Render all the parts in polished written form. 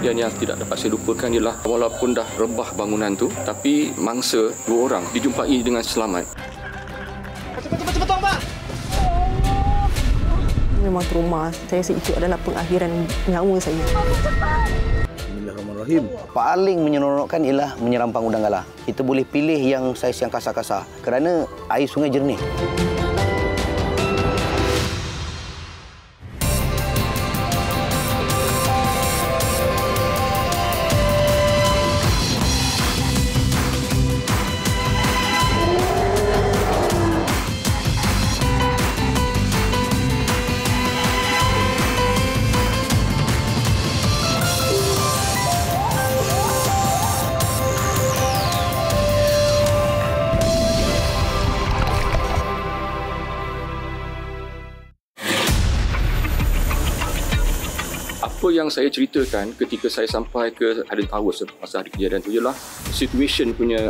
Kejadian yang tidak dapat saya lupakan ialah walaupun dah rebah bangunan tu, tapi mangsa 2 orang dijumpai dengan selamat. Cepat, Pak! Memang trauma. Saya rasa itu adalah pengakhiran nyawa saya. Bismillahirrahmanirrahim. Paling menyeronokkan ialah menyerampang udang galah. Kita boleh pilih yang saiz yang kasar-kasar kerana air sungai jernih. Apa yang saya ceritakan ketika saya sampai ke Highland Towers masa hari kejadian itu ialah situation punya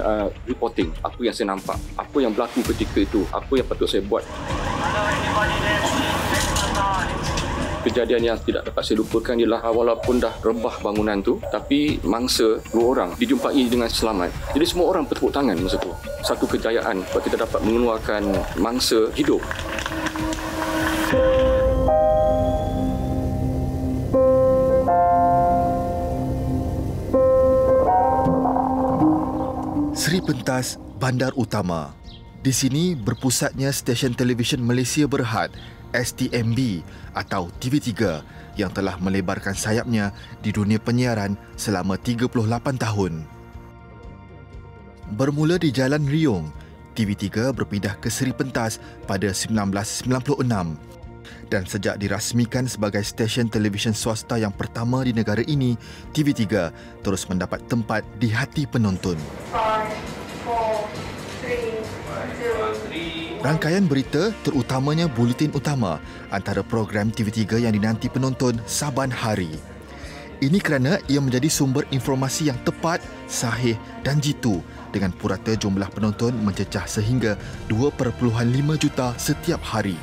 reporting. Apa yang saya nampak, apa yang berlaku ketika itu, apa yang patut saya buat. Kejadian yang tidak dapat saya lupakan ialah walaupun dah rebah bangunan tu, tapi mangsa 2 orang dijumpai dengan selamat. Jadi semua orang bertepuk tangan masa tu. Satu kejayaan sebab kita dapat mengeluarkan mangsa hidup. Seri Pentas, Bandar Utama. Di sini berpusatnya stesen televisyen Malaysia Berhad, STMB atau TV3 yang telah melebarkan sayapnya di dunia penyiaran selama 38 tahun. Bermula di Jalan Riung, TV3 berpindah ke Seri Pentas pada 1996 dan sejak dirasmikan sebagai stesen televisyen swasta yang pertama di negara ini, TV3 terus mendapat tempat di hati penonton. 5, 4, 3, 2, rangkaian berita terutamanya buletin utama antara program TV3 yang dinanti penonton saban hari. Ini kerana ia menjadi sumber informasi yang tepat, sahih dan jitu dengan purata jumlah penonton mencecah sehingga 2.5 juta setiap hari.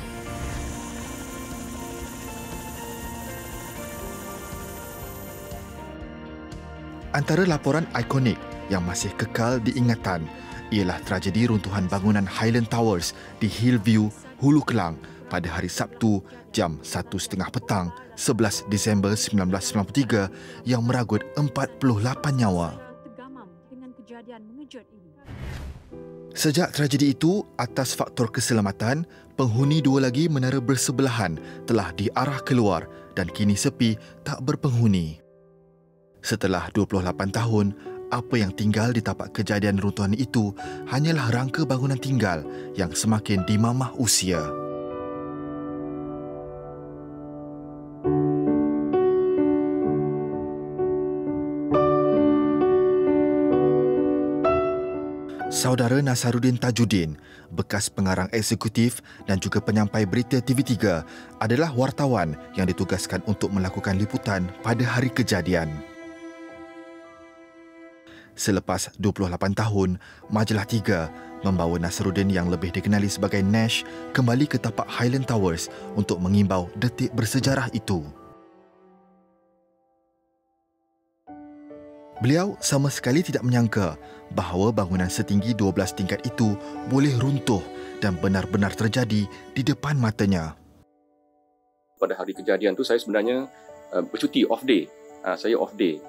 Antara laporan ikonik yang masih kekal diingatan ialah tragedi runtuhan bangunan Highland Towers di Hillview, Hulu Kelang pada hari Sabtu jam 1.30 petang 11 Disember 1993 yang meragut 48 nyawa. Sejak tragedi itu, atas faktor keselamatan, penghuni 2 lagi menara bersebelahan telah diarah keluar dan kini sepi tak berpenghuni. Setelah 28 tahun, apa yang tinggal di tapak kejadian runtuhan itu hanyalah rangka bangunan tinggal yang semakin dimamah usia. Saudara Nasaruddin Tajuddin, bekas pengarang eksekutif dan juga penyampai berita TV3, adalah wartawan yang ditugaskan untuk melakukan liputan pada hari kejadian. Selepas 28 tahun, Majalah 3 membawa Nasaruddin yang lebih dikenali sebagai Nash kembali ke tapak Highland Towers untuk mengimbau detik bersejarah itu. Beliau sama sekali tidak menyangka bahawa bangunan setinggi 12 tingkat itu boleh runtuh dan benar-benar terjadi di depan matanya. Pada hari kejadian tu saya sebenarnya bercuti off day. Saya off day.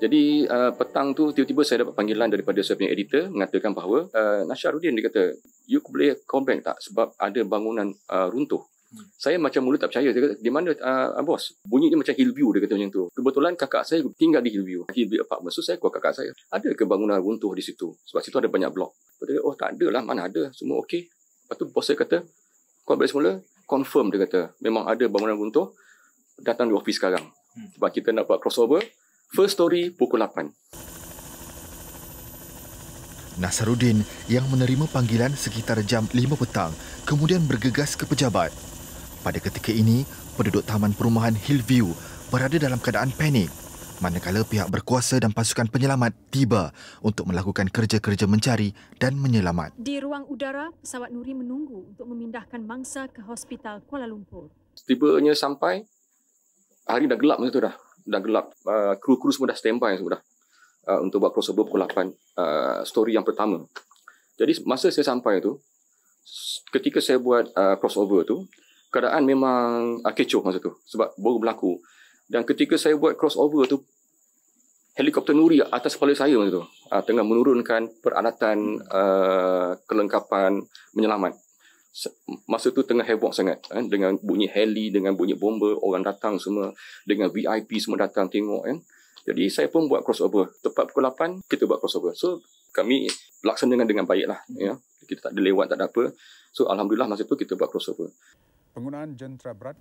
Jadi petang tu tiba-tiba saya dapat panggilan daripada saya punya editor mengatakan bahawa Nasaruddin, dia kata, you boleh call back tak sebab ada bangunan runtuh. Saya macam mula tak percaya. Dia kata, di mana bos? Bunyi dia macam Hillview, dia kata macam tu. Kebetulan kakak saya tinggal di Hillview apartment. So saya call kakak saya, ada ke bangunan runtuh di situ? Sebab situ ada banyak blok. Dia kata, oh tak ada lah, mana ada, semua okey. Lepas tu bos saya kata, call balik semula, confirm, dia kata, memang ada bangunan runtuh, datang di office sekarang. Sebab kita nak buat crossover. First story pukul 8. Nasaruddin yang menerima panggilan sekitar jam 5 petang kemudian bergegas ke pejabat. Pada ketika ini, penduduk Taman Perumahan Hillview berada dalam keadaan panik manakala pihak berkuasa dan pasukan penyelamat tiba untuk melakukan kerja-kerja mencari dan menyelamat. Di ruang udara, pesawat Nuri menunggu untuk memindahkan mangsa ke Hospital Kuala Lumpur. Tibanya sampai, hari dah gelap masa tu dah. dah gelap. Kru-kru semua dah standby semua dah. Untuk buat crossover pukul 8. Story yang pertama. Jadi masa saya sampai tu, ketika saya buat crossover tu, keadaan memang kecoh masa tu. Sebab baru berlaku. Dan ketika saya buat crossover tu, helikopter Nuri atas kepala saya masa tu. Tengah menurunkan peralatan kelengkapan menyelamat. Masa tu tengah heboh sangat kan, dengan bunyi heli, dengan bunyi bomba, orang datang semua, dengan VIP semua datang tengok kan. Jadi saya pun buat crossover. Tepat pukul 8 kita buat crossover. So kami laksanakan dengan baik lah ya. Kita tak ada lewat, tak ada apa. So alhamdulillah masa tu kita buat crossover.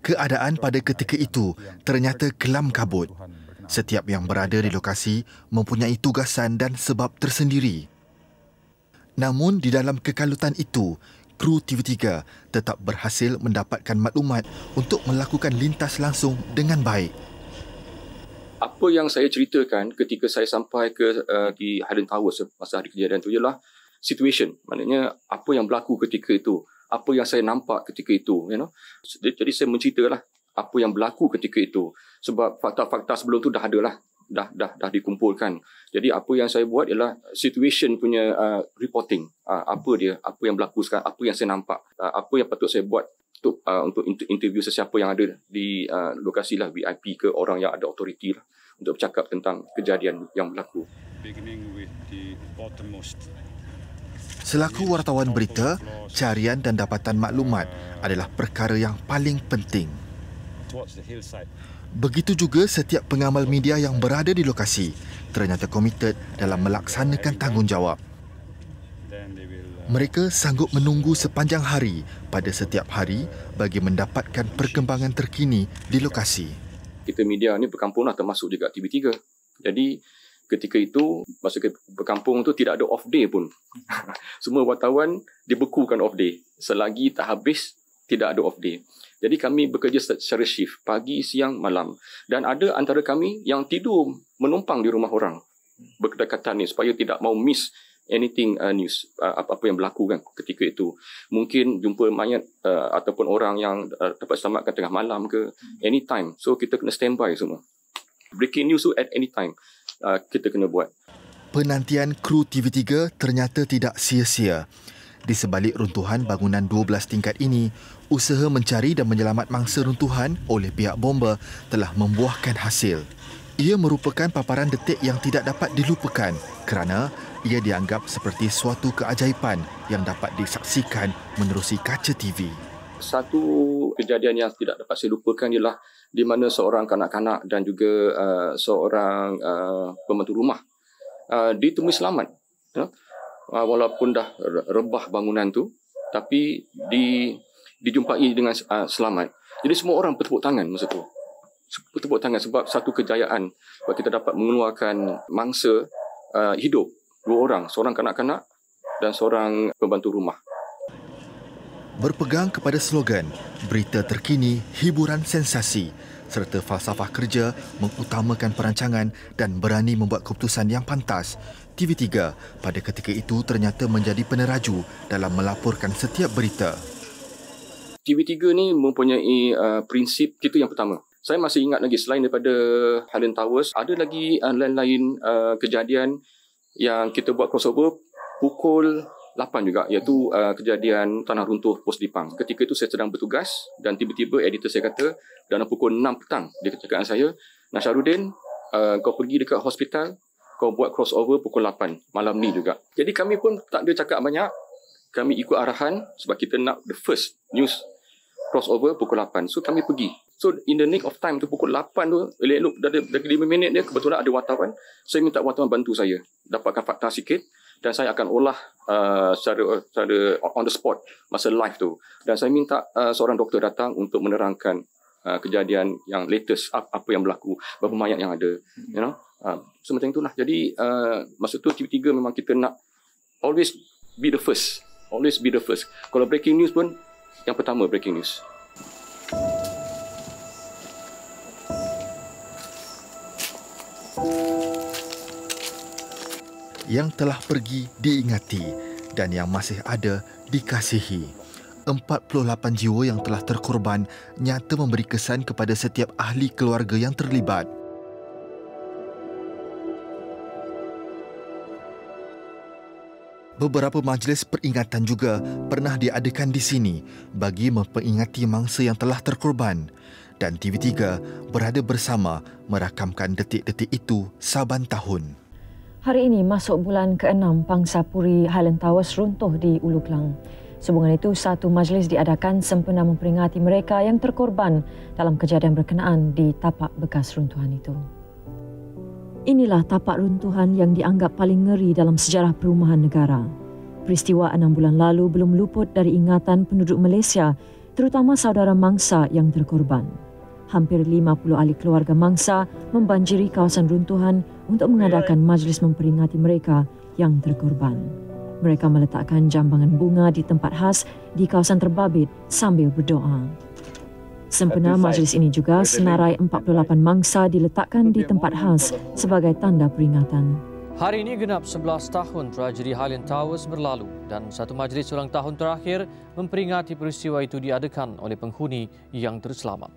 Keadaan pada ketika itu ternyata kelam kabut. Setiap yang berada di lokasi mempunyai tugasan dan sebab tersendiri. Namun di dalam kekalutan itu, kru TV3 tetap berhasil mendapatkan maklumat untuk melakukan lintas langsung dengan baik. Apa yang saya ceritakan ketika saya sampai ke di Highland Towers masa hari kejadian itu ialah situation. Maknanya apa yang berlaku ketika itu, apa yang saya nampak ketika itu, you know. Jadi saya menceritalah apa yang berlaku ketika itu. Sebab fakta-fakta sebelum tu dah ada lah, dah dikumpulkan. Jadi apa yang saya buat ialah situation punya reporting. Apa dia, apa yang berlaku sekarang, apa yang saya nampak, apa yang patut saya buat untuk interview sesiapa yang ada di lokasi lah, VIP ke orang yang ada authority lah, untuk bercakap tentang kejadian yang berlaku. Selaku wartawan berita, carian dan dapatan maklumat adalah perkara yang paling penting. Begitu juga setiap pengamal media yang berada di lokasi ternyata komited dalam melaksanakan tanggungjawab. Mereka sanggup menunggu sepanjang hari pada setiap hari bagi mendapatkan perkembangan terkini di lokasi. Kita media ni berkampung lah, termasuk juga TV3. Jadi ketika itu, masa berkampung tu tidak ada off day pun. Semua wartawan dibekukan off day. Selagi tak habis, tidak ada off day. Jadi kami bekerja secara shift, pagi, siang, malam. Dan ada antara kami yang tidur menumpang di rumah orang berdekatan ni supaya tidak mau miss anything news, apa-apa yang berlaku kan ketika itu. Mungkin jumpa mayat ataupun orang yang dapat selamatkan tengah malam ke, anytime. So kita kena standby semua. Breaking news tu at any time kita kena buat. Penantian kru TV3 ternyata tidak sia-sia. Di sebalik runtuhan bangunan 12 tingkat ini, usaha mencari dan menyelamat mangsa runtuhan oleh pihak bomba telah membuahkan hasil. Ia merupakan paparan detik yang tidak dapat dilupakan kerana ia dianggap seperti suatu keajaiban yang dapat disaksikan menerusi kaca TV. Satu kejadian yang tidak dapat saya lupakan ialah di mana seorang kanak-kanak dan juga seorang pembantu rumah ditemui selamat. Walaupun dah rebah bangunan tu, tapi dijumpai dengan selamat. Jadi semua orang bertepuk tangan masa tu. Bertepuk tangan sebab satu kejayaan. Sebab kita dapat mengeluarkan mangsa hidup. 2 orang, seorang kanak-kanak dan seorang pembantu rumah. Berpegang kepada slogan, berita terkini, hiburan sensasi serta falsafah kerja mengutamakan perancangan dan berani membuat keputusan yang pantas, TV3 pada ketika itu ternyata menjadi peneraju dalam melaporkan setiap berita. TV3 ni mempunyai prinsip itu yang pertama. Saya masih ingat lagi selain daripada Highland Towers, ada lagi lain-lain kejadian yang kita buat crossover pukul 8 juga, iaitu kejadian tanah runtuh Pos Dipang. Ketika itu saya sedang bertugas dan tiba-tiba editor saya kata dalam pukul 6 petang dia cakap saya, Nasharuddin, kau pergi dekat hospital, kau buat crossover pukul 8 malam ni juga. Jadi kami pun tak ada cakap banyak, kami ikut arahan sebab kita nak the first news crossover pukul 8. So kami pergi. So in the nick of time tu pukul 8 tu, elok-elok dari 5 minit dia kebetulan ada wartawan. Saya minta wartawan bantu saya dapatkan fakta sikit dan saya akan olah secara on the spot masa live tu. Dan saya minta seorang doktor datang untuk menerangkan kejadian yang latest, apa yang berlaku, berapa mayat yang ada, you know. Semacam itulah. Jadi masa tu TV3 memang kita nak always be the first. Always be the first. Kalau breaking news pun yang pertama breaking news. Yang telah pergi diingati dan yang masih ada dikasihi. 48 jiwa yang telah terkorban nyata memberi kesan kepada setiap ahli keluarga yang terlibat. Beberapa majlis peringatan juga pernah diadakan di sini bagi memperingati mangsa yang telah terkorban, dan TV3 berada bersama merakamkan detik-detik itu saban tahun. Hari ini masuk bulan ke-6 pangsa puri Highland Towers runtuh di Ulu Klang. Sehubungan itu, satu majlis diadakan sempena memperingati mereka yang terkorban dalam kejadian berkenaan di tapak bekas runtuhan itu. Inilah tapak runtuhan yang dianggap paling ngeri dalam sejarah perumahan negara. Peristiwa 6 bulan lalu belum luput dari ingatan penduduk Malaysia, terutama saudara mangsa yang terkorban. Hampir 50 ahli keluarga mangsa membanjiri kawasan runtuhan untuk mengadakan majlis memperingati mereka yang terkorban. Mereka meletakkan jambangan bunga di tempat khas di kawasan terbabit sambil berdoa. Sempena majlis ini juga, senarai 48 mangsa diletakkan di tempat khas sebagai tanda peringatan. Hari ini genap 11 tahun tragedi Highland Towers berlalu dan satu majlis ulang tahun terakhir memperingati peristiwa itu diadakan oleh penghuni yang terselamat.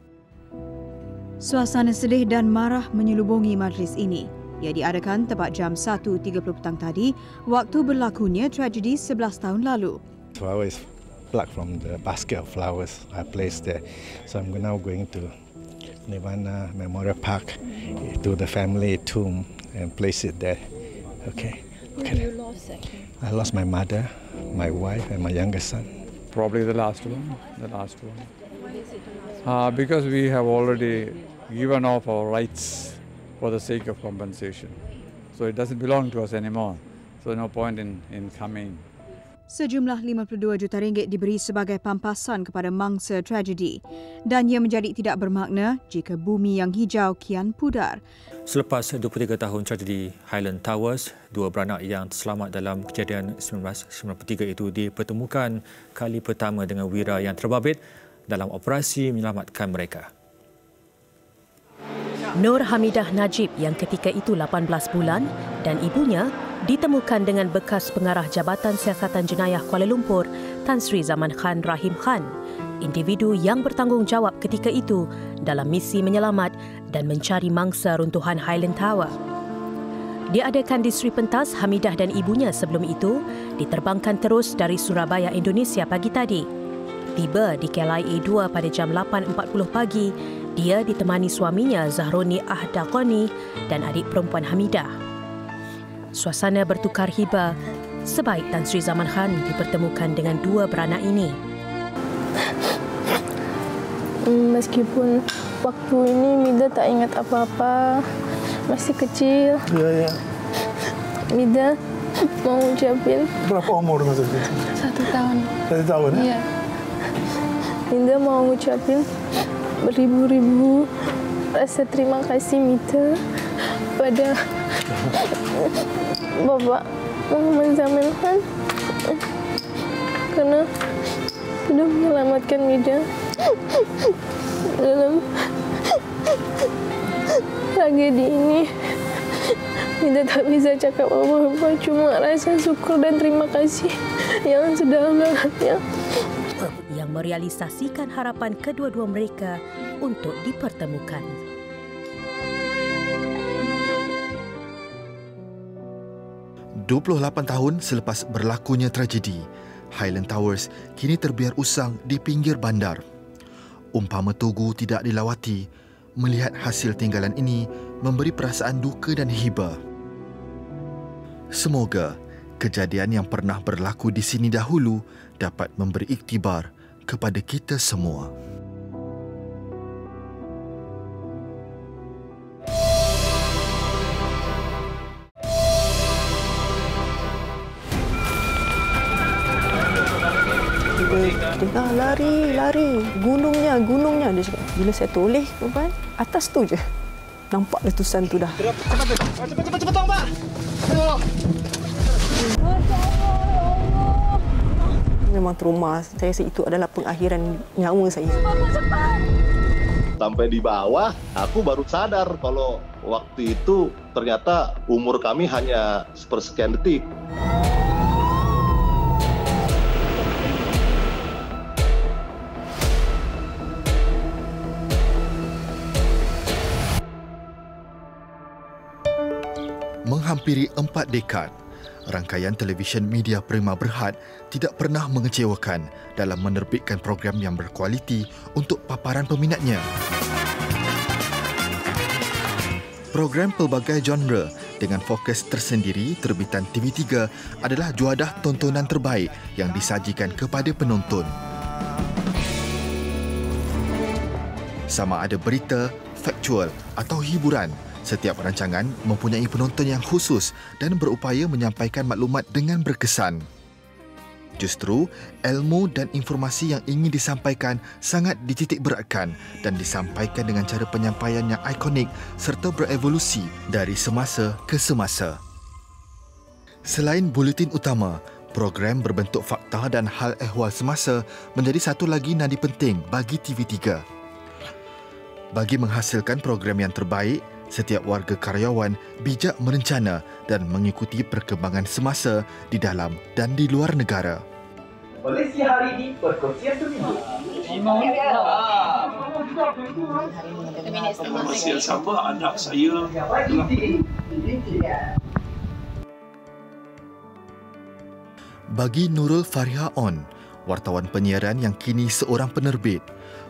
Suasana sedih dan marah menyelubungi majlis ini. Ia diadakan tepat jam 1.30 petang tadi, waktu berlakunya tragedi 11 tahun lalu. Flowers plucked from the basket of flowers I placed there. So I'm now going to Nirvana Memorial Park to the family tomb and place it there. Okay. Who you lost actually? I lost my mother, my wife, and my youngest son. Probably the last one. The last one. Why is it the last one? Because we have already given off our rights for the sake of compensation. So it doesn't belong to us anymore. So no point in coming. Sejumlah 52 juta ringgit diberi sebagai pampasan kepada mangsa tragedi dan ia menjadi tidak bermakna jika bumi yang hijau kian pudar. Selepas 23 tahun tragedi Highland Towers, dua beranak yang terselamat dalam kejadian 1993 itu dipertemukan kali pertama dengan Wira yang terbabit dalam operasi menyelamatkan mereka. Nur Hamidah Najib yang ketika itu 18 bulan dan ibunya ditemukan dengan bekas pengarah Jabatan Siasatan Jenayah Kuala Lumpur, Tan Sri Zaman Khan Rahim Khan, individu yang bertanggungjawab ketika itu dalam misi menyelamat dan mencari mangsa runtuhan Highland Tower. Diadakan di Sri Pentas, Hamidah dan ibunya sebelum itu diterbangkan terus dari Surabaya, Indonesia pagi tadi. Tiba di KLIA 2 pada jam 8.40 pagi, dia ditemani suaminya Zahroni Ahdaqani dan adik perempuan Hamidah. Suasana bertukar hiba sebaik Tan Sri Zaman Khan dipertemukan dengan dua beranak ini. Meskipun waktu ini Mida tak ingat apa-apa, masih kecil. Ya. Mida mau ucapin. Berapa umur masa itu? 1 tahun. 1 tahun ya? Iya. Mida mau ucapin beribu-ribu rasa terima kasih Mida pada Bapak Muhammad Zaman Khan karena sudah menyelamatkan Mida dalam tragedi ini. Mida tak bisa cakap apa-apa, cuma rasa syukur dan terima kasih yang sedalam-dalamnya. Yang merealisasikan harapan kedua-dua mereka untuk dipertemukan. ...28 tahun selepas berlakunya tragedi, Highland Towers kini terbiar usang di pinggir bandar. Umpama Tugu tidak dilawati, melihat hasil tinggalan ini memberi perasaan duka dan hiba. Semoga kejadian yang pernah berlaku di sini dahulu dapat memberi iktibar kepada kita semua. Lari. Gunungnya. Dia cakap, bila saya toleh, kan, atas tu je. Nampak letusan tu dah. Cepat tolong, Pak. Memang trauma. Saya rasa itu adalah pengakhiran nyawa saya. Sampai di bawah, aku baru sadar kalau waktu itu ternyata umur kami hanya sepersekian detik. Menghampiri 4 dekad, rangkaian televisyen Media Prima Berhad tidak pernah mengecewakan dalam menerbitkan program yang berkualiti untuk paparan peminatnya. Program pelbagai genre dengan fokus tersendiri terbitan TV3 adalah juadah tontonan terbaik yang disajikan kepada penonton. Sama ada berita, faktual atau hiburan, setiap rancangan mempunyai penonton yang khusus dan berupaya menyampaikan maklumat dengan berkesan. Justru, ilmu dan informasi yang ingin disampaikan sangat dititik beratkan dan disampaikan dengan cara penyampaian yang ikonik serta berevolusi dari semasa ke semasa. Selain buletin utama, program berbentuk fakta dan hal ehwal semasa menjadi satu lagi nadi penting bagi TV3. Bagi menghasilkan program yang terbaik, setiap warga karyawan bijak merencana dan mengikuti perkembangan semasa di dalam dan di luar negara. Polisi hari ini perkongsian seminggu. Perkongsian sama anak saya. Bagi Nurul Fariha On, wartawan penyiaran yang kini seorang penerbit,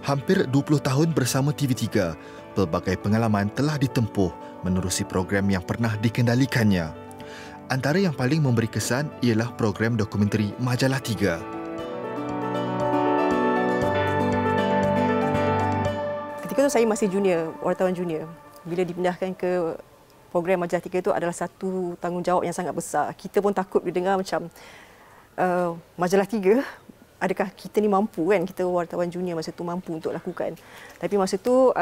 hampir 20 tahun bersama TV3, pelbagai pengalaman telah ditempuh menerusi program yang pernah dikendalikannya. Antara yang paling memberi kesan ialah program dokumentari Majalah 3. Ketika itu saya masih junior, wartawan junior. Bila dipindahkan ke program Majalah 3 itu adalah satu tanggungjawab yang sangat besar. Kita pun takut dengar macam Majalah 3, adakah kita ni mampu kan, kita wartawan junior masa tu mampu untuk lakukan. Tapi masa tu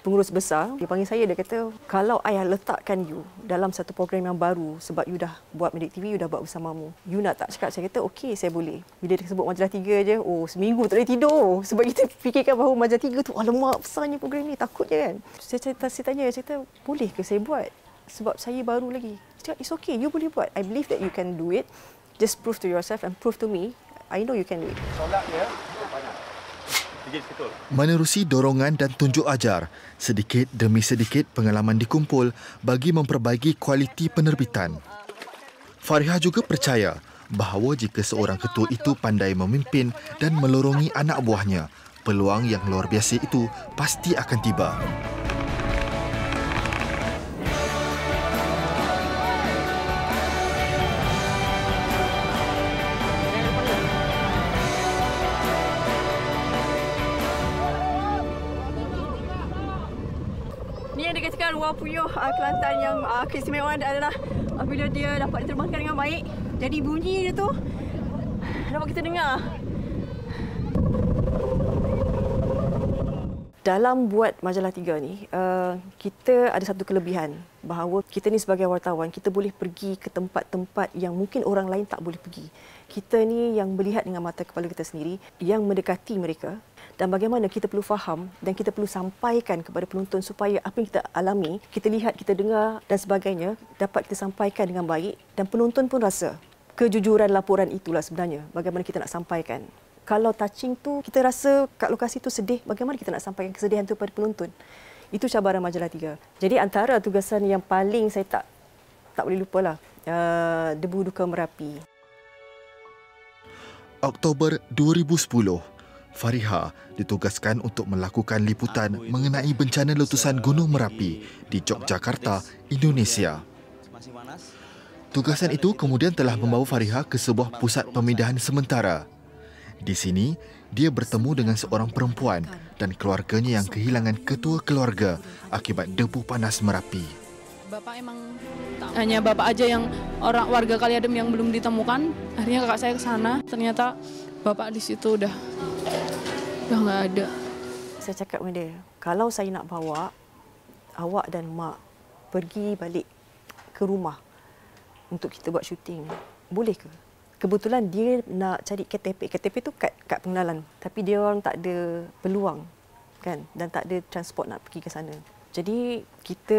pengurus besar dia panggil saya, dia kata kalau I letakkan you dalam satu program yang baru sebab you dah buat Medik TV, you dah buat bersamamu, you nak tak? Cakap, saya kata okey, saya boleh. Bila dia sebut Majalah 3 je, seminggu tak boleh tidur sebab kita fikirkan bahawa Majalah 3 tu alamak besarnya program ni, takut je kan. Saya tanya, saya kata boleh ke saya buat sebab saya baru lagi. Dia cakap it's okay, you boleh buat. I believe that you can do it. Just prove to yourself and prove to me I know you can do it. Menerusi dorongan dan tunjuk ajar, sedikit demi sedikit pengalaman dikumpul bagi memperbaiki kualiti penerbitan. Fariha juga percaya bahawa jika seorang ketua itu pandai memimpin dan melorongi anak buahnya, peluang yang luar biasa itu pasti akan tiba. Luar Puyuh Kelantan yang keistimewaan adalah apabila dia dapat diterbangkan dengan baik. Jadi bunyi dia tu dapat kita dengar. Dalam buat Majalah 3 ni, kita ada satu kelebihan bahawa kita ni sebagai wartawan, kita boleh pergi ke tempat-tempat yang mungkin orang lain tak boleh pergi. Kita ni yang melihat dengan mata kepala kita sendiri, yang mendekati mereka, dan bagaimana kita perlu faham dan kita perlu sampaikan kepada penonton supaya apa yang kita alami, kita lihat, kita dengar dan sebagainya dapat kita sampaikan dengan baik dan penonton pun rasa kejujuran laporan itulah sebenarnya bagaimana kita nak sampaikan. Kalau touching tu kita rasa kat lokasi tu sedih, bagaimana kita nak sampaikan kesedihan tu kepada penonton? Itu cabaran Majalah 3. Jadi antara tugasan yang paling saya tak boleh lupalah, Debu Duka Merapi. Oktober 2010, Fariha ditugaskan untuk melakukan liputan mengenai bencana letusan Gunung Merapi di Yogyakarta, Indonesia. Tugasan itu kemudian telah membawa Fariha ke sebuah pusat pemindahan sementara. Di sini, dia bertemu dengan seorang perempuan dan keluarganya yang kehilangan ketua keluarga akibat debu panas Merapi. Bapak emang hanya bapak aja yang orang warga Kaliadem yang belum ditemukan. Akhirnya kakak saya ke sana, ternyata bapak di situ udah nggak ada. Saya cakap dengan dia, kalau saya nak bawa awak dan mak pergi balik ke rumah untuk kita buat syuting, boleh ke? Kebetulan dia nak cari KTP. KTP tu kad pengenalan. Tapi dia orang tak ada peluang kan, dan tak ada transport nak pergi ke sana. Jadi kita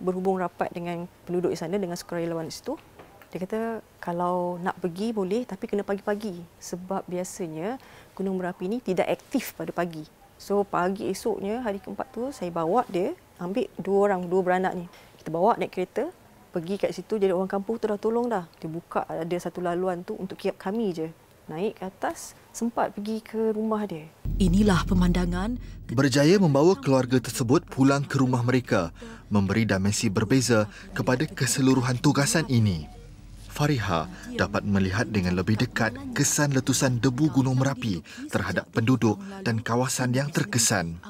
berhubung rapat dengan penduduk di sana, dengan sukarelawan di situ. Dia kata kalau nak pergi boleh tapi kena pagi-pagi. Sebab biasanya Gunung Merapi ni tidak aktif pada pagi. So pagi esoknya hari keempat tu saya bawa dia, ambil dua beranak ni. Kita bawa naik kereta pergi kat situ, jadi orang kampung tu dah tolong dah. Dia buka ada satu laluan tu untuk kami je. Naik ke atas, sempat pergi ke rumah dia. Inilah pemandangan. Berjaya membawa keluarga tersebut pulang ke rumah mereka, memberi dimensi berbeza kepada keseluruhan tugasan ini. Fariha dapat melihat dengan lebih dekat kesan letusan debu Gunung Merapi terhadap penduduk dan kawasan yang terkesan.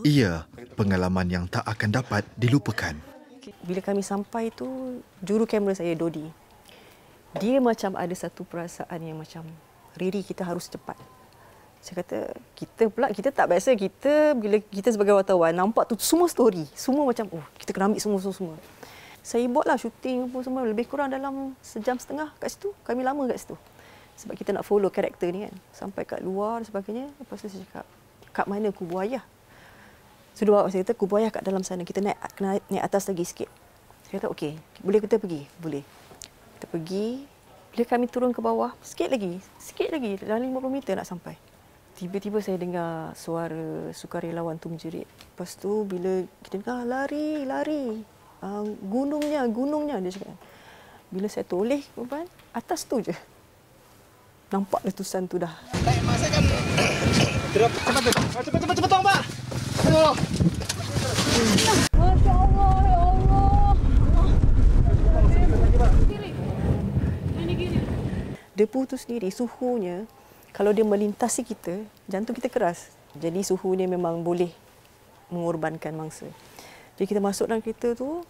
Ia pengalaman yang tak akan dapat dilupakan. Bila kami sampai tu, juru kamera saya, Dodi, dia macam ada satu perasaan yang macam, Riri, kita harus cepat. Saya kata, kita tak biasa. Bila kita sebagai wartawan nampak tu semua story, semua macam, kita kena ambil semua. Saya buatlah syuting pun semua lebih kurang dalam 1.5 jam kat situ. Kami lama kat situ. Sebab kita nak follow karakter ni kan. Sampai kat luar dan sebagainya. Lepas tu saya cakap, kat mana kubur ayah? Sudah bawa saya kata, kubur ayah kat dalam sana. Kita kena naik atas lagi sikit. Saya kata, okey, boleh kita pergi? Boleh. Kita pergi. Bila kami turun ke bawah, sikit lagi. Dalam 50 meter nak sampai. Tiba-tiba saya dengar suara sukarelawan tu menjerit. Lepas tu bila kita dengar, lari. Gunungnya, dia cakap. Bila saya toleh, atas tu je. Nampak letusan tu dah. Cepat tolong, Pak. Masya Allah, ya Allah. Debu tu sendiri, suhunya, kalau dia melintasi kita, jantung kita keras. Jadi suhunya memang boleh mengorbankan mangsa. Jadi kita masuk dalam kereta tu,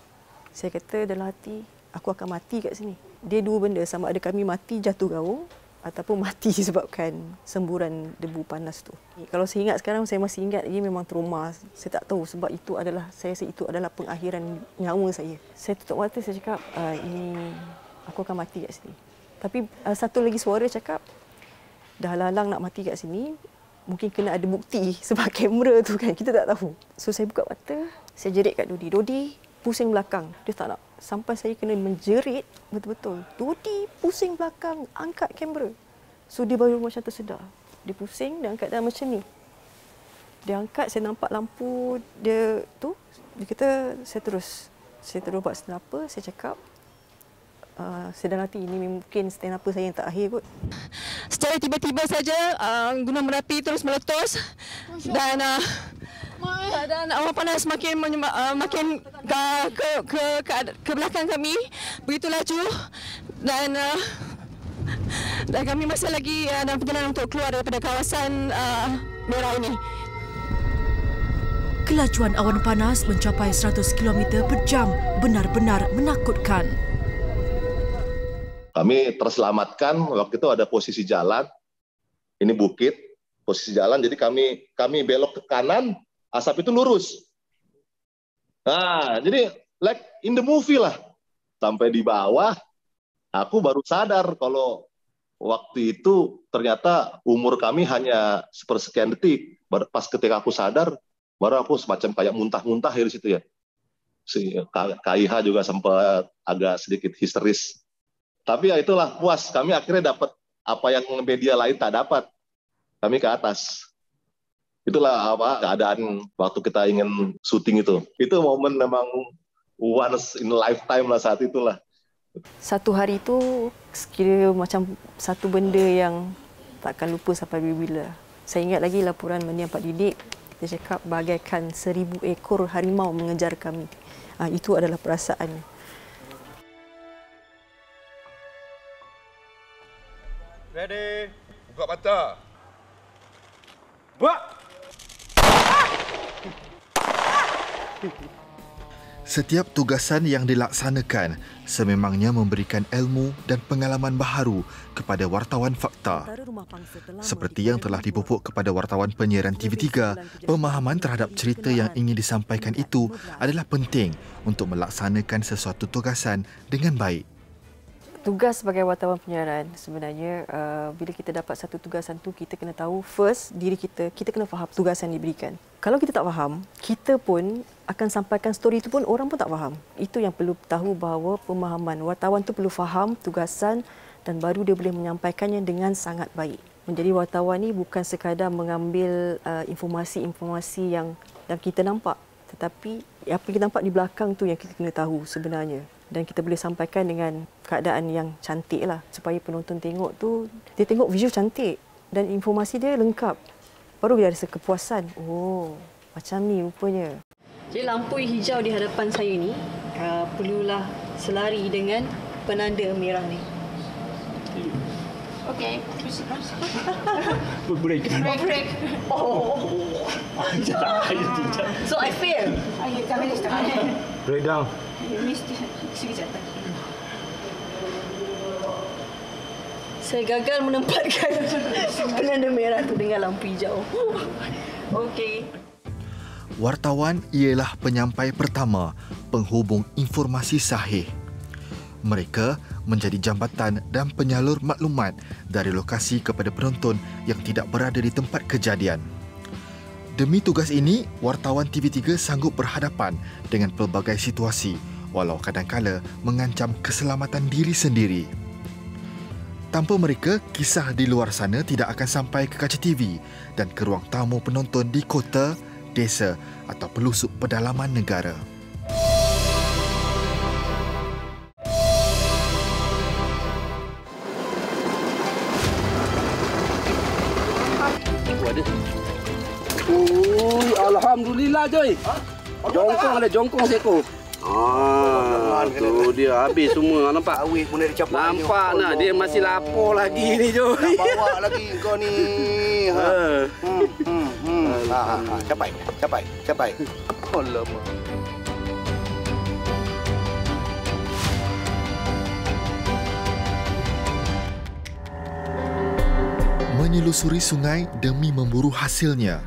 saya kata dalam hati, aku akan mati kat sini. Dia dua benda, sama ada kami mati jatuh gaung ataupun mati disebabkan semburan debu panas tu. Kalau saya ingat sekarang, saya masih ingat, ia memang trauma. Saya tak tahu sebab itu adalah pengakhiran nyawa saya. Saya tutup mata, saya cakap, ini aku akan mati kat sini. Tapi satu lagi suara cakap, dah lalang nak mati kat sini, mungkin kena ada bukti sebab kamera tu kan, kita tak tahu. So saya buka mata, saya jerit kat Dodi. Dodi pusing belakang, dia tak nak. Sampai saya kena menjerit betul-betul. Dodi pusing belakang, angkat kamera. So dia baru macam tersedar. Dia pusing, dia angkat dah macam ni. Dia angkat, saya nampak lampu dia tu. Dia kata, saya terus buat stand up, saya cakap, saya dalam hati, ini mungkin stand up saya yang terakhir kot. Secara tiba-tiba saja Gunung Merapi terus meletus dan awan panas makin ke belakang kami begitu laju dan kami masih lagi dalam perjalanan untuk keluar daripada kawasan merah ini. Kelajuan awan panas mencapai 100 km per jam, benar-benar menakutkan. Kami terselamatkan waktu itu ada posisi jalan, ini bukit, posisi jalan, jadi kami belok ke kanan, asap itu lurus. Nah, jadi like in the movie lah. Sampai di bawah, aku baru sadar kalau waktu itu ternyata umur kami hanya sepersekian detik. Pas ketika aku sadar, baru aku semacam kayak muntah-muntah di situ ya. Si KIH juga sempat agak sedikit histeris. Tapi ya itulah, puas. Kami akhirnya dapat apa yang media lain tak dapat. Kami ke atas. Itulah keadaan waktu kita ingin syuting itu. Itu momen memang once in a lifetime lah saat itulah. Satu hari itu sekira macam satu benda yang takkan lupa sampai bila-bila. Saya ingat lagi laporan Mendiang Pak Didik. Dia cakap bagaikan 1000 ekor harimau mengejar kami. Itu adalah perasaannya. Ready? Buka mata. Buat. Setiap tugasan yang dilaksanakan sememangnya memberikan ilmu dan pengalaman baharu kepada wartawan fakta. Seperti yang telah dipupuk kepada wartawan penyiaran TV3, pemahaman terhadap cerita yang ingin disampaikan itu adalah penting untuk melaksanakan sesuatu tugasan dengan baik. Tugas sebagai wartawan penyiaran sebenarnya bila kita dapat satu tugasan tu, kita kena tahu first diri kita kena faham tugasan yang diberikan. Kalau kita tak faham, kita pun akan sampaikan story itu pun orang pun tak faham. Itu yang perlu tahu, bahawa pemahaman wartawan tu perlu faham tugasan dan baru dia boleh menyampaikannya dengan sangat baik. Menjadi wartawan ni bukan sekadar mengambil informasi-informasi yang kita nampak, tetapi apa yang kita nampak di belakang tu yang kita kena tahu sebenarnya. dan kita boleh sampaikan dengan keadaan yang cantik lah supaya penonton tengok tu dia tengok visual cantik dan informasi dia lengkap. Baru dia rasa kepuasan. Oh, macam ni rupanya. Jadi lampu hijau di hadapan saya ni perlulah selari dengan penanda merah ni. Okey. Break. Oh. So I fail. Break down. Saya gagal menempatkan penanda merah tu dengan lampu hijau. Okey. Wartawan ialah penyampai pertama penghubung informasi sahih. Mereka menjadi jambatan dan penyalur maklumat dari lokasi kepada penonton yang tidak berada di tempat kejadian. Demi tugas ini, wartawan TV3 sanggup berhadapan dengan pelbagai situasi walau kadang-kala mengancam keselamatan diri sendiri. Tanpa mereka, kisah di luar sana tidak akan sampai ke kaca TV dan ke ruang tamu penonton di kota, desa atau pelosok pedalaman negara. Alhamdulillah Joy. Jongkong ada jongkong seekor. Tu dia habis semua nampak. Awih pun dah dicapai. Nampak nah dia masih lapar lagi ni Joy. Nak bawa lagi kau ni. Capai. Alamak. Menyelusuri sungai demi memburu hasilnya.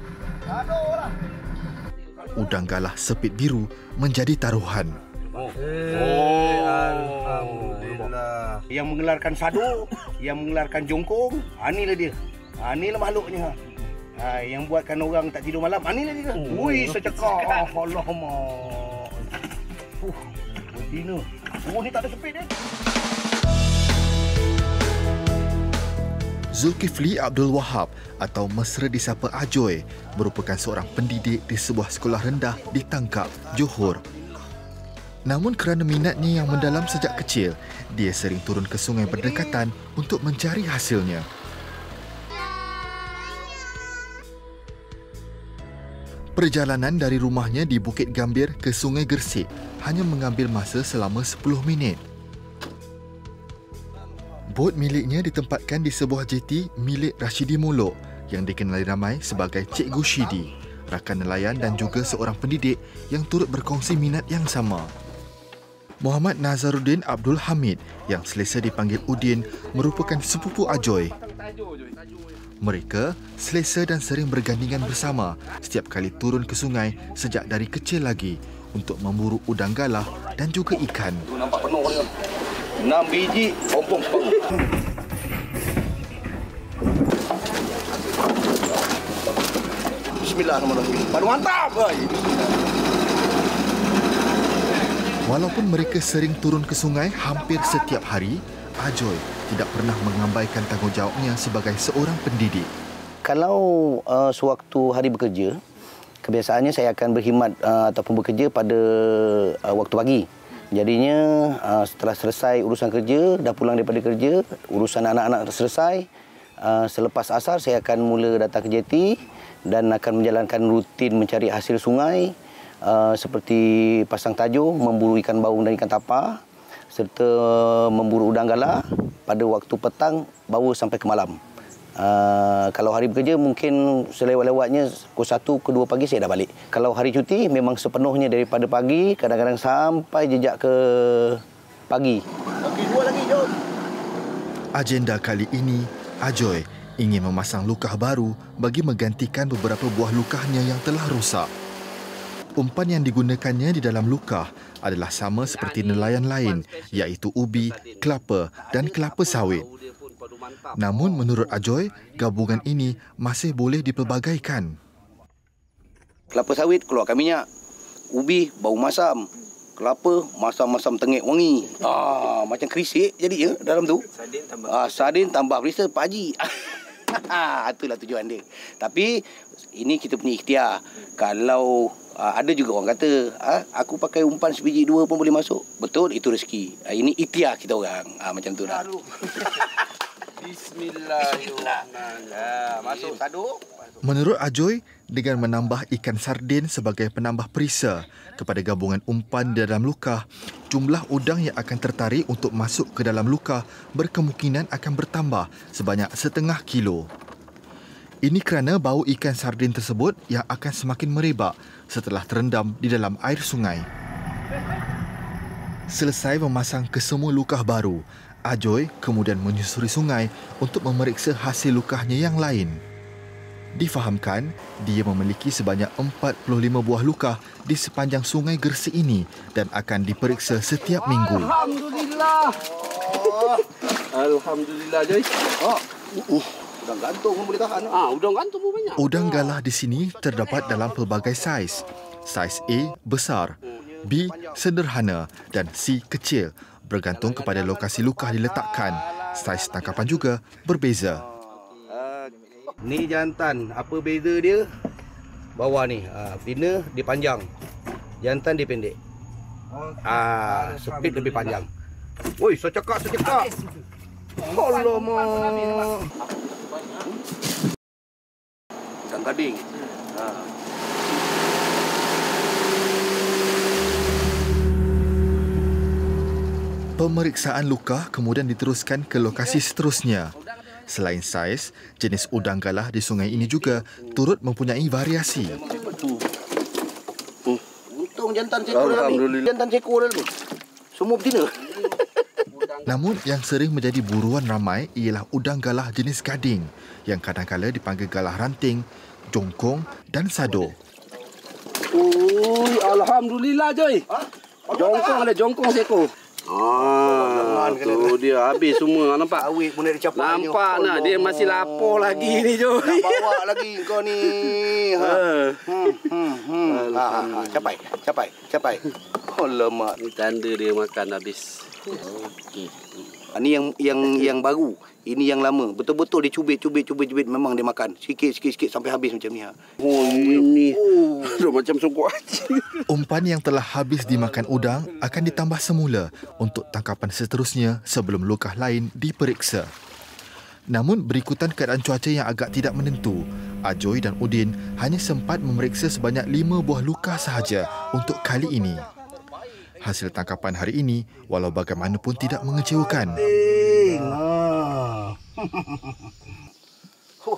Udang galah sepit biru menjadi taruhan. Alhamdulillah. Yang mengelarkan sado, yang mengelarkan jongkong, inilah dia. Inilah makhluknya. Yang buatkan orang tak tidur malam, inilah dia. Ui, secekak. Alamak. Betina. Ni tak ada sepit dia. Zulkifli Abdul Wahab atau mesra disapa Ajoy merupakan seorang pendidik di sebuah sekolah rendah di Tangkap, Johor. Namun kerana minatnya yang mendalam sejak kecil, dia sering turun ke sungai berdekatan untuk mencari hasilnya. Perjalanan dari rumahnya di Bukit Gambir ke Sungai Gersik hanya mengambil masa selama 10 minit. Bot miliknya ditempatkan di sebuah jeti milik Rashidi Muluk yang dikenali ramai sebagai Cikgu Shidi, rakan nelayan dan juga seorang pendidik yang turut berkongsi minat yang sama. Muhammad Nazaruddin Abdul Hamid yang selesa dipanggil Udin merupakan sepupu Ajoy. Mereka selesa dan sering bergandingan bersama setiap kali turun ke sungai sejak dari kecil lagi untuk memburu udang galah dan juga ikan. Nampak penuh dia. 6 biji pompong separuh. Bismillahirrahmanirrahim. Padu mantap. Walaupun mereka sering turun ke sungai hampir setiap hari, Ajoy tidak pernah mengabaikan tanggungjawabnya sebagai seorang pendidik. Kalau sewaktu hari bekerja, kebiasaannya saya akan berkhidmat ataupun bekerja pada waktu pagi. Jadinya setelah selesai urusan kerja, dah pulang daripada kerja, urusan anak-anak selesai, selepas asar saya akan mula datang ke jeti dan akan menjalankan rutin mencari hasil sungai seperti pasang tajuk, memburu ikan baung dan ikan tapar serta memburu udang galah pada waktu petang baru sampai ke malam. Kalau hari bekerja mungkin selewat-lewatnya pukul 1 ke 2 pagi saya dah balik. Kalau hari cuti memang sepenuhnya daripada pagi, kadang-kadang sampai jejak ke pagi. Okey, 2 lagi jom. Agenda kali ini, Ajoy ingin memasang lukah baru bagi menggantikan beberapa buah lukahnya yang telah rosak. Umpan yang digunakannya di dalam lukah adalah sama seperti nelayan lain, iaitu ubi, kelapa dan kelapa sawit. Namun menurut Ajoy, gabungan ini masih boleh dipelbagaikan. Kelapa sawit keluarkan minyak, ubi bau masam, kelapa masam-masam tengik wangi. Macam kerisik jadi ya dalam tu. Sardin tambah perisa Pak Haji. Itulah tujuan dia. Tapi ini kita punya ikhtiar. Kalau Ada juga orang kata, aku pakai umpan sebiji 2 pun boleh masuk. Betul, itu rezeki. Ini ikhtiar kita orang. Macam tu dah. Bismillahirrahmanirrahim. Masuk sadu. Menurut Ajoy, dengan menambah ikan sardin sebagai penambah perisa kepada gabungan umpan di dalam lukah, jumlah udang yang akan tertarik untuk masuk ke dalam lukah berkemungkinan akan bertambah sebanyak 0,5 kilo. Ini kerana bau ikan sardin tersebut yang akan semakin merebak setelah terendam di dalam air sungai. Selesai memasang kesemua lukah baru, Ajoy kemudian menyusuri sungai untuk memeriksa hasil lukahnya yang lain. Difahamkan, dia memiliki sebanyak 45 buah lukah di sepanjang sungai Gersik ini dan akan diperiksa setiap minggu. Alhamdulillah. Alhamdulillah, Joy. Udang gantung pun boleh tahan. Udang gantung pun banyak. Udang galah di sini terdapat dalam pelbagai saiz. Saiz A besar, B sederhana dan C kecil, bergantung kepada lokasi lukah diletakkan. Saiz tangkapan juga berbeza. Ni jantan, apa beza dia? Bawah ni, betina dia panjang. Jantan dia pendek. Sepit lebih panjang. Woi, secekak. Alamak. Ikan gading. Pemeriksaan lukah kemudian diteruskan ke lokasi seterusnya. Selain saiz, jenis udang galah di sungai ini juga turut mempunyai variasi. Untung jantan cekor dah ni. Jantan cekor dah ni. Semua betina. Namun yang sering menjadi buruan ramai ialah udang galah jenis gading yang kadang-kala dipanggil galah ranting, jongkong dan sado. Alhamdulillah, Joy. Jongkong seekor. Tu dia habis semua. Nampak? Awik pun dia capai. Nampak nak dia masih lapar lagi ni, Joy. Nak bawa lagi kau ni. Capai. Alamak. Ni tanda dia makan habis. Ini yang baru. Ini yang lama. Betul-betul dia cubit. Memang dia makan. Sikit sampai habis macam ni. Ini macam sungguh aja. Umpan yang telah habis dimakan udang akan ditambah semula untuk tangkapan seterusnya sebelum lukah lain diperiksa. Namun berikutan keadaan cuaca yang agak tidak menentu, Ajoy dan Udin hanya sempat memeriksa sebanyak 5 buah lukah sahaja untuk kali ini. Hasil tangkapan hari ini walau bagaimanapun tidak mengecewakan.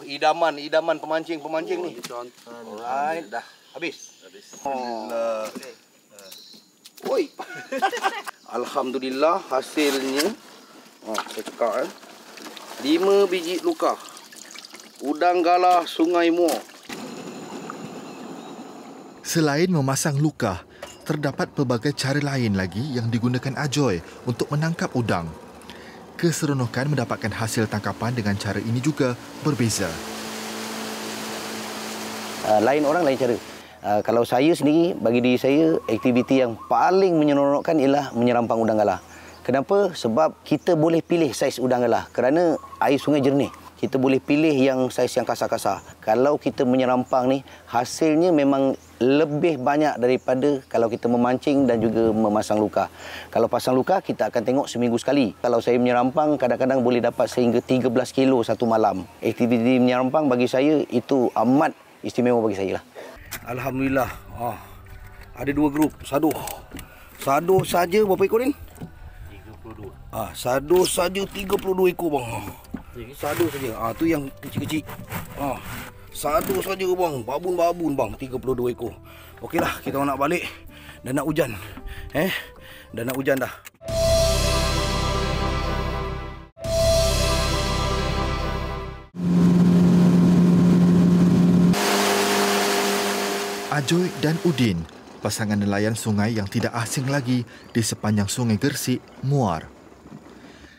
Idaman pemancing ni. Alright, dah habis. Oi. Alhamdulillah hasilnya. Saya cakap 5 biji lukah. Udang galah Sungai Muar. Selain memasang lukah, terdapat pelbagai cara lain lagi yang digunakan Ajoy untuk menangkap udang. Keseronokan mendapatkan hasil tangkapan dengan cara ini juga berbeza. Lain orang lain cara. Kalau saya sendiri, bagi diri saya, aktiviti yang paling menyeronokkan ialah menyerampang udang galah. Kenapa? Sebab kita boleh pilih saiz udang galah kerana air sungai jernih. Kita boleh pilih yang saiz yang kasar-kasar. Kalau kita menyerampang ni, hasilnya memang lebih banyak daripada kalau kita memancing dan juga memasang lukah. Kalau pasang lukah, kita akan tengok seminggu sekali. Kalau saya menyerampang, kadang-kadang boleh dapat sehingga 13 kilo satu malam. Aktiviti menyerampang bagi saya itu amat istimewa bagi saya lah. Alhamdulillah. Ada 2 grup. Sado saja berapa ekor ni? 32. Sado saja 32 ekor bang. Sado saja. Tu yang kecil-kecil. Sado saja bang. Babun-babun bang. 32 ekor. Okeylah, kita nak balik. Dah nak hujan. Dah nak hujan dah. Ajoy dan Udin, pasangan nelayan sungai yang tidak asing lagi di sepanjang sungai Gersik, Muar.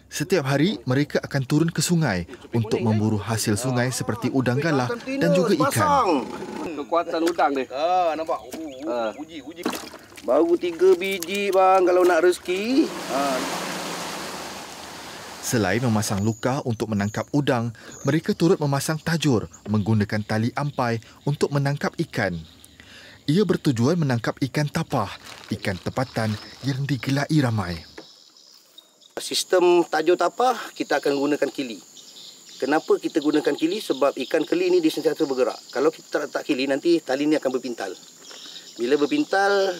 Setiap hari, mereka akan turun ke sungai untuk memburu hasil sungai seperti udang galah dan juga ikan. Kekuatan udang dia. Nampak? Uji. Baru 3 biji bang kalau nak rezeki. Selain memasang lukah untuk menangkap udang, mereka turut memasang tajur menggunakan tali ampai untuk menangkap ikan. Ia bertujuan menangkap ikan tapah, ikan tempatan yang digelai ramai. Sistem tajuk tapah, kita akan gunakan kili. Kenapa kita gunakan kili? Sebab ikan keli ni dia sentiasa bergerak. Kalau kita tak letak kili, nanti tali ni akan berpintal. Bila berpintal,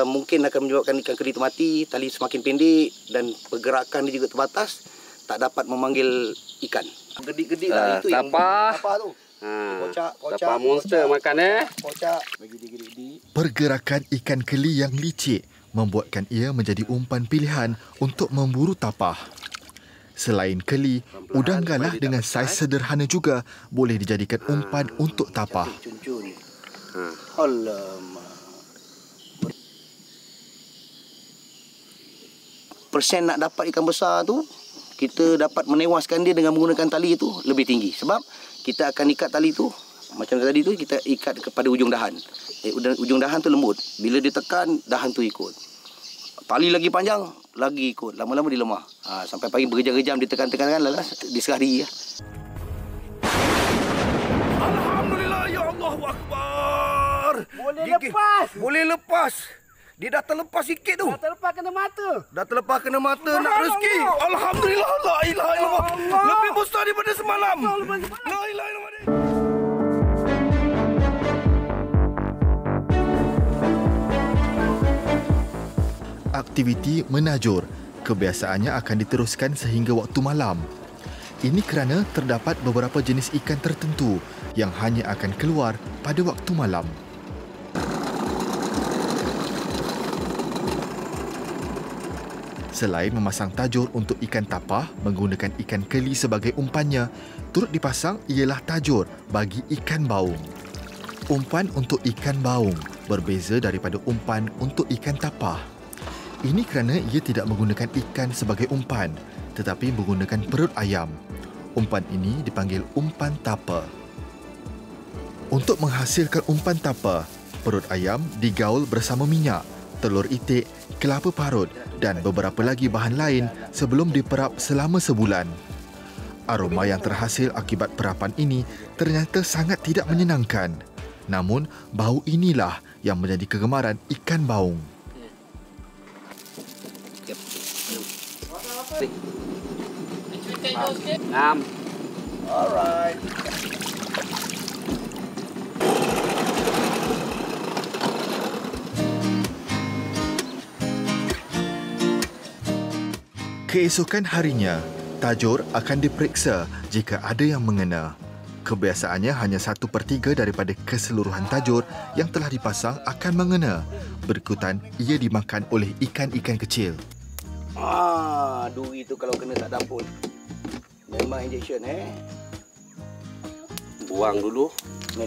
mungkin akan menyebabkan ikan keli itu mati, tali semakin pendek dan pergerakan dia juga terbatas, tak dapat memanggil ikan. Gedik-gedik lah itu tapah. Tapah tu. Kocak. Tapah monster makan Kocak. Pergerakan ikan keli yang licik membuatkan ia menjadi umpan pilihan untuk memburu tapah. Selain keli, udang galah dengan saiz sederhana juga boleh dijadikan umpan untuk tapah. Alamak. Persen nak dapat ikan besar tu, kita dapat menewaskan dia dengan menggunakan tali itu lebih tinggi. Sebab kita akan ikat tali tu, macam tadi tu, kita ikat kepada ujung dahan. Ujung dahan tu lembut. Bila dia tekan, dahan tu ikut. Tali lagi panjang, lagi ikut. Lama-lama dia lemah. Sampai pagi berjam-jam ditekan-tekan, lalas diserah diri. Alhamdulillah, ya Allahu Akbar. Boleh lepas. Dia dah terlepas sikit tu. Dah terlepas kena mata. Nak rezeki. Alhamdulillah, la ilaha illallah. Lebih besar daripada semalam. La ilaha illallah. Aktiviti menajur kebiasaannya akan diteruskan sehingga waktu malam. Ini kerana terdapat beberapa jenis ikan tertentu yang hanya akan keluar pada waktu malam. Selain memasang tajur untuk ikan tapah menggunakan ikan keli sebagai umpannya, turut dipasang ialah tajur bagi ikan baung. Umpan untuk ikan baung berbeza daripada umpan untuk ikan tapah. Ini kerana ia tidak menggunakan ikan sebagai umpan, tetapi menggunakan perut ayam. Umpan ini dipanggil umpan tapa. Untuk menghasilkan umpan tapa, perut ayam digaul bersama minyak, telur itik, kelapa parut dan beberapa lagi bahan lain sebelum diperap selama sebulan. Aroma yang terhasil akibat perapan ini ternyata sangat tidak menyenangkan. Namun, bau inilah yang menjadi kegemaran ikan baung. Alright. Keesokan harinya, tajur akan diperiksa jika ada yang mengena. Kebiasaannya hanya 1/3 daripada keseluruhan tajur yang telah dipasang akan mengena. Berikutan, ia dimakan oleh ikan-ikan kecil. Duri tu kalau kena tak dampun. Memang injection Buang dulu. Ni.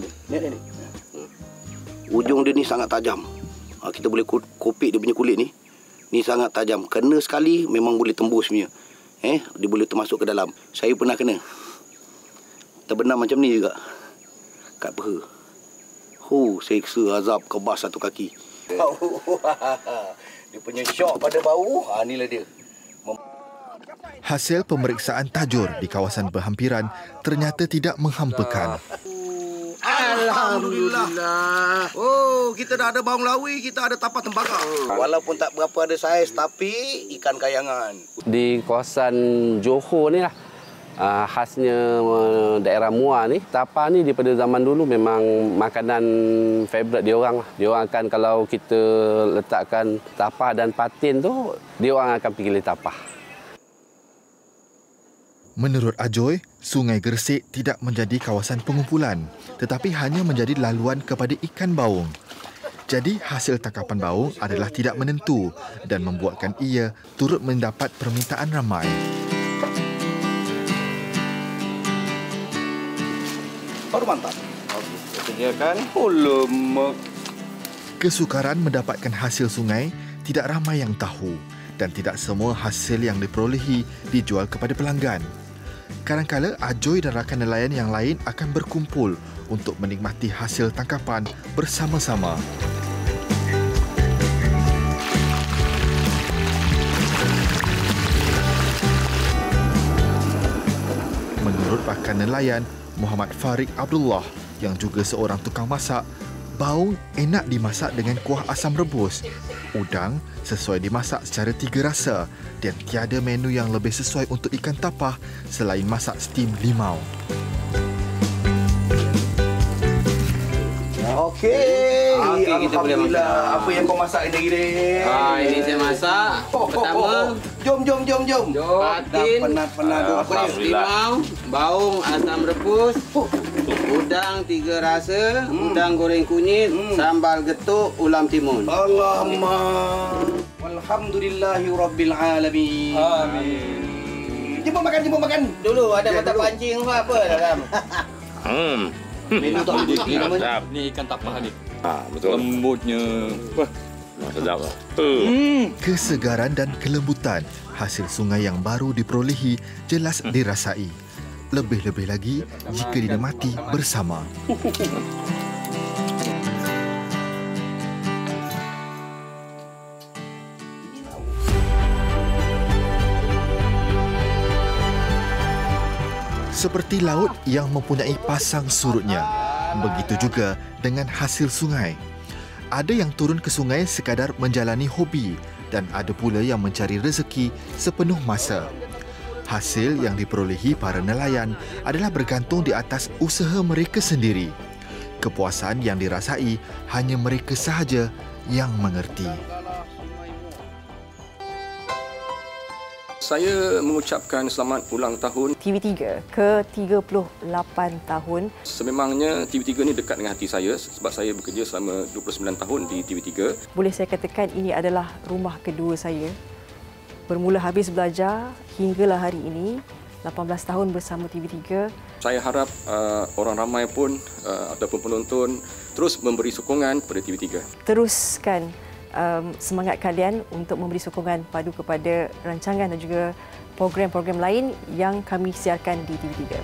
Ujung dia ni sangat tajam. Kita boleh kopik dia punya kulit ni. Ni sangat tajam. Kena sekali memang boleh tembus punya. Dia boleh termasuk ke dalam. Saya pernah kena. Terbenam macam ni juga. Kat peha. Seksa azab kebas satu kaki. Dia punya syok pada bau. Inilah dia. Hasil pemeriksaan tajur di kawasan berhampiran ternyata tidak menghampakan. Alhamdulillah. Kita dah ada baung lawi, kita ada tapah tembakau. Walaupun tak berapa ada saiz, tapi ikan kayangan. Di kawasan Johor ni lah, khasnya daerah Muar ni, tapah ni daripada zaman dulu memang makanan favourite dia orang. Dia orang akan, kalau kita letakkan tapah dan patin tu, dia orang akan pilih tapah. Menurut Ajoy, Sungai Gresik tidak menjadi kawasan pengumpulan tetapi hanya menjadi laluan kepada ikan baung. Jadi hasil tangkapan baung adalah tidak menentu dan membuatkan ia turut mendapat permintaan ramai. Baru mantap. Sediakan. Lemak. Kesukaran mendapatkan hasil sungai tidak ramai yang tahu dan tidak semua hasil yang diperolehi dijual kepada pelanggan. Kadang-kala Ajoy dan rakan nelayan yang lain akan berkumpul untuk menikmati hasil tangkapan bersama-sama. Menurut rakan nelayan Muhammad Farid Abdullah yang juga seorang tukang masak, Baung enak dimasak dengan kuah asam rebus. Udang sesuai dimasak secara 3 rasa dan tiada menu yang lebih sesuai untuk ikan tapah selain masak steam limau. Okey, kita boleh masak. Apa yang kau masak ini, Gire? Ini saya masak. Pertama, jom. patin, limau, baung, asam rebus, udang 3 rasa, udang goreng kunyit, sambal getuk, ulam timun. Allahumma walhamdulillahi alamin. Amin. Jemput makan. Dulu ada mata pancing apa dalam? Menu tak sedap. Ni ikan tapah ni. Betul. Lembutnya. Wah, sedap lah. Kesegaran dan kelembutan hasil sungai yang baru diperolehi jelas dirasai. Lebih-lebih lagi jika dinikmati bersama. Seperti laut yang mempunyai pasang surutnya, begitu juga dengan hasil sungai. Ada yang turun ke sungai sekadar menjalani hobi dan ada pula yang mencari rezeki sepenuh masa. Hasil yang diperolehi para nelayan adalah bergantung di atas usaha mereka sendiri. Kepuasan yang dirasai hanya mereka sahaja yang mengerti. Saya mengucapkan selamat ulang tahun TV3 ke-38 tahun. Sememangnya TV3 ni dekat dengan hati saya sebab saya bekerja selama 29 tahun di TV3. Boleh saya katakan ini adalah rumah kedua saya. Bermula habis belajar hinggalah hari ini, 18 tahun bersama TV3. Saya harap orang ramai pun ataupun penonton terus memberi sokongan kepada TV3. Teruskan semangat kalian untuk memberi sokongan padu kepada rancangan dan juga program-program lain yang kami siarkan di TV3.